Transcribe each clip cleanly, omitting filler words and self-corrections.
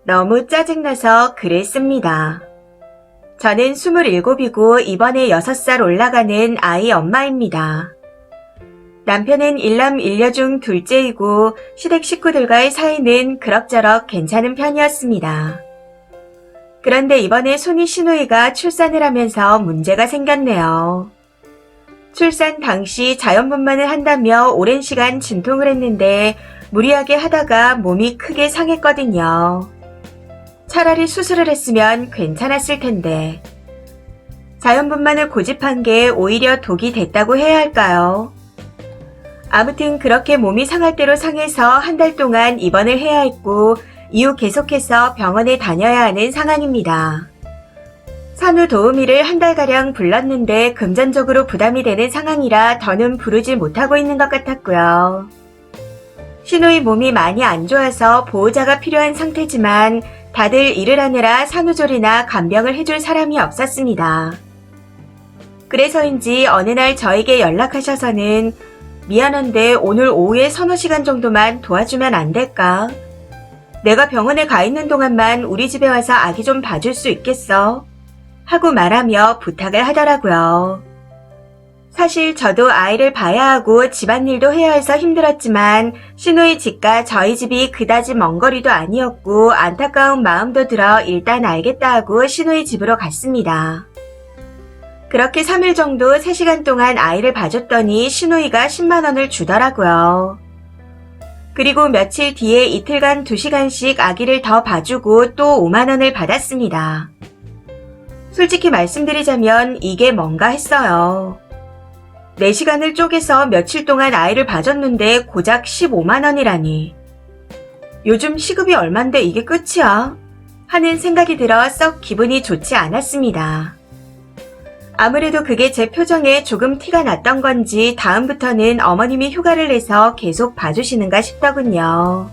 너무 짜증나서 글을 씁니다. 저는 27이고 이번에 6살 올라가는 아이 엄마입니다. 남편은 일남 일녀 중 둘째이고 시댁 식구들과의 사이는 그럭저럭 괜찮은 편이었습니다. 그런데 이번에 손위 시누이가 출산을 하면서 문제가 생겼네요. 출산 당시 자연분만을 한다며 오랜 시간 진통을 했는데 무리하게 하다가 몸이 크게 상했거든요. 차라리 수술을 했으면 괜찮았을 텐데. 자연분만을 고집한 게 오히려 독이 됐다고 해야 할까요? 아무튼 그렇게 몸이 상할 대로 상해서 한 달 동안 입원을 해야 했고 이후 계속해서 병원에 다녀야 하는 상황입니다. 산후 도우미를 한 달가량 불렀는데 금전적으로 부담이 되는 상황이라 더는 부르지 못하고 있는 것 같았고요. 시누이 몸이 많이 안 좋아서 보호자가 필요한 상태지만 다들 일을 하느라 산후조리나 간병을 해줄 사람이 없었습니다. 그래서인지 어느 날 저에게 연락하셔서는 미안한데 오늘 오후에 서너 시간 정도만 도와주면 안 될까? 내가 병원에 가 있는 동안만 우리 집에 와서 아기 좀 봐줄 수 있겠어? 하고 말하며 부탁을 하더라고요. 사실 저도 아이를 봐야 하고 집안일도 해야 해서 힘들었지만 시누이 집과 저희 집이 그다지 먼 거리도 아니었고 안타까운 마음도 들어 일단 알겠다 하고 시누이 집으로 갔습니다. 그렇게 3일 정도 3시간 동안 아이를 봐줬더니 시누이가 10만 원을 주더라고요. 그리고 며칠 뒤에 이틀간 2시간씩 아기를 더 봐주고 또 5만 원을 받았습니다. 솔직히 말씀드리자면 이게 뭔가 했어요. 4시간을 쪼개서 며칠 동안 아이를 봐줬는데 고작 15만 원이라니. 요즘 시급이 얼만데 이게 끝이야? 하는 생각이 들어 썩 기분이 좋지 않았습니다. 아무래도 그게 제 표정에 조금 티가 났던 건지 다음부터는 어머님이 휴가를 내서 계속 봐주시는가 싶더군요.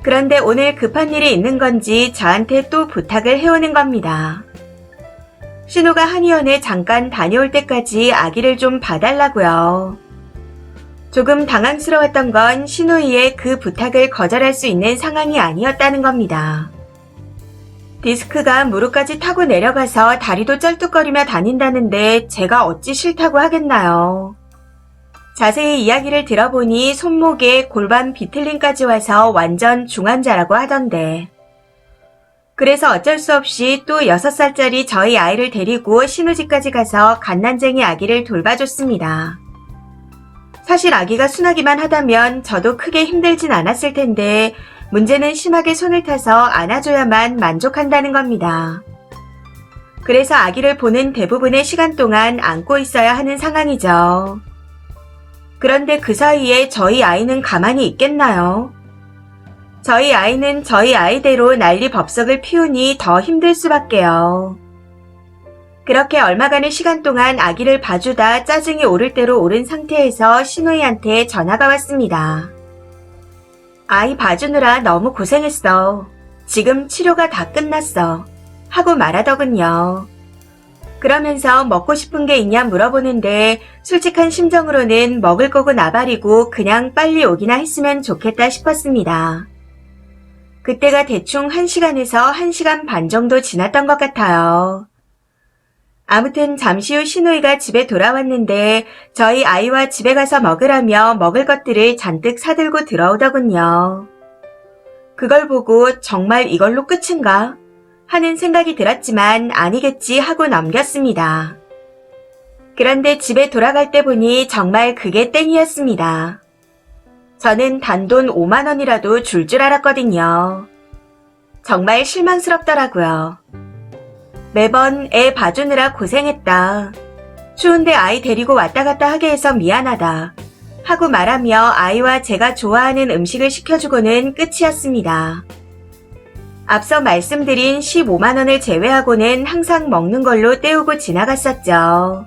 그런데 오늘 급한 일이 있는 건지 저한테 또 부탁을 해오는 겁니다. 신우가 한의원에 잠깐 다녀올 때까지 아기를 좀 봐달라고요. 조금 당황스러웠던 건 신우이의 그 부탁을 거절할 수 있는 상황이 아니었다는 겁니다. 디스크가 무릎까지 타고 내려가서 다리도 쩔뚝거리며 다닌다는데 제가 어찌 싫다고 하겠나요. 자세히 이야기를 들어보니 손목에 골반 비틀림까지 와서 완전 중환자라고 하던데. 그래서 어쩔 수 없이 또 6살짜리 저희 아이를 데리고 신우집까지 가서 갓난쟁이 아기를 돌봐줬습니다. 사실 아기가 순하기만 하다면 저도 크게 힘들진 않았을 텐데 문제는 심하게 손을 타서 안아줘야만 만족한다는 겁니다. 그래서 아기를 보는 대부분의 시간 동안 안고 있어야 하는 상황이죠. 그런데 그 사이에 저희 아이는 가만히 있겠나요? 저희 아이는 저희 아이대로 난리법석을 피우니 더 힘들 수밖에요. 그렇게 얼마간의 시간 동안 아기를 봐주다 짜증이 오를 대로 오른 상태에서 신우이한테 전화가 왔습니다. 아이 봐주느라 너무 고생했어. 지금 치료가 다 끝났어. 하고 말하더군요. 그러면서 먹고 싶은 게 있냐 물어보는데 솔직한 심정으로는 먹을 거고 나발이고 그냥 빨리 오기나 했으면 좋겠다 싶었습니다. 그때가 대충 1시간에서 1시간 반 정도 지났던 것 같아요. 아무튼 잠시 후 신우이가 집에 돌아왔는데 저희 아이와 집에 가서 먹으라며 먹을 것들을 잔뜩 사들고 들어오더군요. 그걸 보고 정말 이걸로 끝인가? 하는 생각이 들었지만 아니겠지 하고 넘겼습니다. 그런데 집에 돌아갈 때 보니 정말 그게 땡이었습니다. 저는 단돈 5만 원이라도 줄 줄 알았거든요. 정말 실망스럽더라고요. 매번 애 봐주느라 고생했다. 추운데 아이 데리고 왔다 갔다 하게 해서 미안하다. 하고 말하며 아이와 제가 좋아하는 음식을 시켜주고는 끝이었습니다. 앞서 말씀드린 15만 원을 제외하고는 항상 먹는 걸로 때우고 지나갔었죠.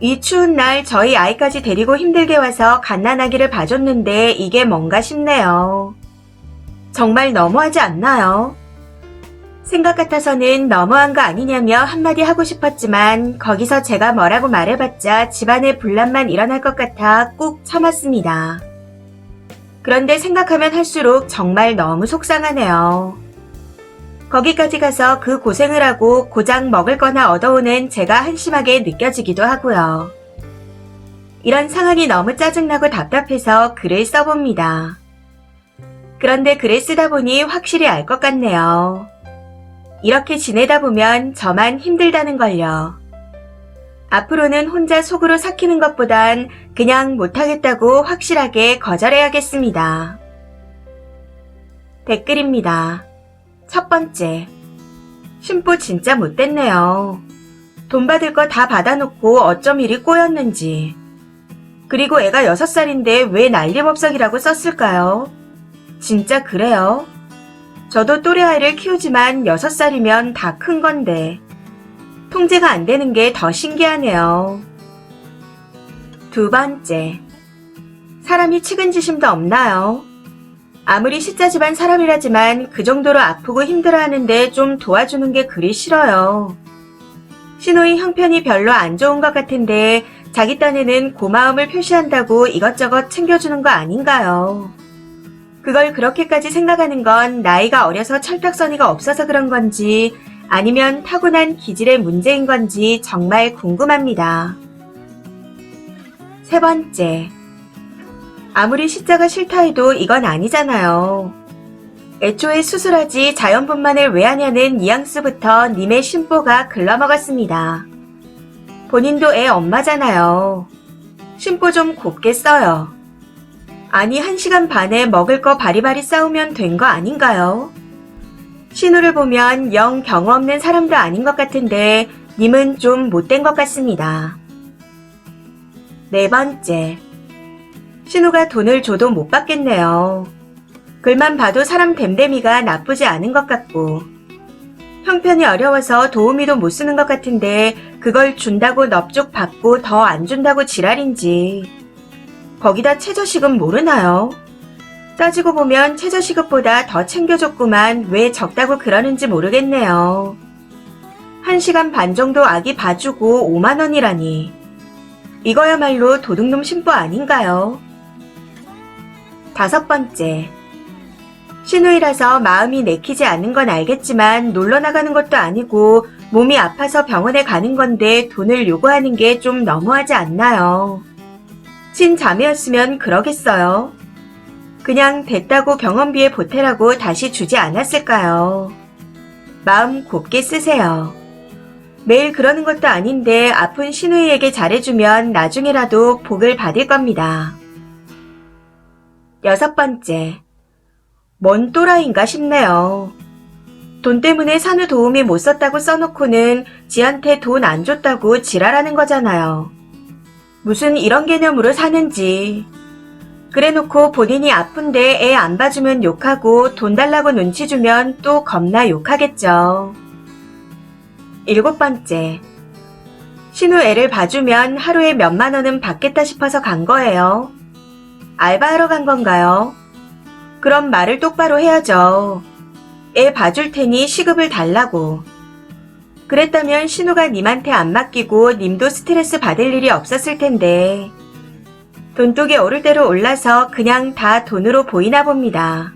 이 추운 날 저희 아이까지 데리고 힘들게 와서 갓난아기를 봐줬는데 이게 뭔가 싶네요. 정말 너무하지 않나요? 생각 같아서는 너무한 거 아니냐며 한마디 하고 싶었지만 거기서 제가 뭐라고 말해봤자 집안에 분란만 일어날 것 같아 꾹 참았습니다. 그런데 생각하면 할수록 정말 너무 속상하네요. 거기까지 가서 그 고생을 하고 고작 먹을 거나 얻어오는 제가 한심하게 느껴지기도 하고요. 이런 상황이 너무 짜증나고 답답해서 글을 써봅니다. 그런데 글을 쓰다 보니 확실히 알 것 같네요. 이렇게 지내다 보면 저만 힘들다는 걸요. 앞으로는 혼자 속으로 삭히는 것보단 그냥 못하겠다고 확실하게 거절해야겠습니다. 댓글입니다. 첫 번째, 심보 진짜 못됐네요. 돈 받을 거 다 받아놓고 어쩜 이리 꼬였는지. 그리고 애가 6살인데 왜 난리법석이라고 썼을까요? 진짜 그래요? 저도 또래 아이를 키우지만 6살이면 다 큰 건데 통제가 안 되는 게 더 신기하네요. 두 번째, 사람이 측은지심도 없나요? 아무리 시자 집안 사람이라지만 그 정도로 아프고 힘들어하는데 좀 도와주는 게 그리 싫어요. 시노이 형편이 별로 안 좋은 것 같은데 자기 딴에는 고마움을 표시한다고 이것저것 챙겨주는 거 아닌가요? 그걸 그렇게까지 생각하는 건 나이가 어려서 철딱서니가 없어서 그런 건지 아니면 타고난 기질의 문제인 건지 정말 궁금합니다. 세 번째, 아무리 시자가 싫다 해도 이건 아니잖아요. 애초에 수술하지 자연분만을 왜 하냐는 뉘앙스부터 님의 심보가 글러먹었습니다. 본인도 애 엄마잖아요. 심보 좀 곱게 써요. 아니 1시간 반에 먹을 거 바리바리 싸우면 된 거 아닌가요? 신우를 보면 영 경험 없는 사람도 아닌 것 같은데 님은 좀 못된 것 같습니다. 네 번째, 신우가 돈을 줘도 못 받겠네요. 글만 봐도 사람 됨됨이가 나쁘지 않은 것 같고 형편이 어려워서 도우미도 못 쓰는 것 같은데 그걸 준다고 넙죽 받고 더 안 준다고 지랄인지. 거기다 최저시급 모르나요? 따지고 보면 최저시급보다 더 챙겨줬구만 왜 적다고 그러는지 모르겠네요. 1시간 반 정도 아기 봐주고 5만 원이라니. 이거야말로 도둑놈 심보 아닌가요? 다섯 번째, 시누이라서 마음이 내키지 않는 건 알겠지만 놀러 나가는 것도 아니고 몸이 아파서 병원에 가는 건데 돈을 요구하는 게 좀 너무하지 않나요? 친자매였으면 그러겠어요. 그냥 됐다고 병원비에 보태라고 다시 주지 않았을까요? 마음 곱게 쓰세요. 매일 그러는 것도 아닌데 아픈 시누이에게 잘해주면 나중에라도 복을 받을 겁니다. 여섯 번째, 뭔 또라이인가 싶네요. 돈 때문에 산후 도우미 못 썼다고 써놓고는 지한테 돈 안 줬다고 지랄하는 거잖아요. 무슨 이런 개념으로 사는지. 그래놓고 본인이 아픈데 애 안 봐주면 욕하고 돈 달라고 눈치 주면 또 겁나 욕하겠죠. 일곱 번째, 신우 애를 봐주면 하루에 몇만 원은 받겠다 싶어서 간 거예요. 알바하러 간 건가요? 그럼 말을 똑바로 해야죠. 애 봐줄 테니 시급을 달라고. 그랬다면 신우가 님한테 안 맡기고 님도 스트레스 받을 일이 없었을 텐데. 돈독이 오를 대로 올라서 그냥 다 돈으로 보이나 봅니다.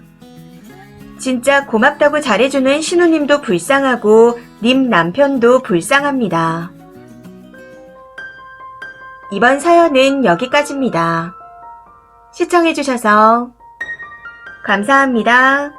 진짜 고맙다고 잘해주는 신우님도 불쌍하고 님 남편도 불쌍합니다. 이번 사연은 여기까지입니다. 시청해주셔서 감사합니다.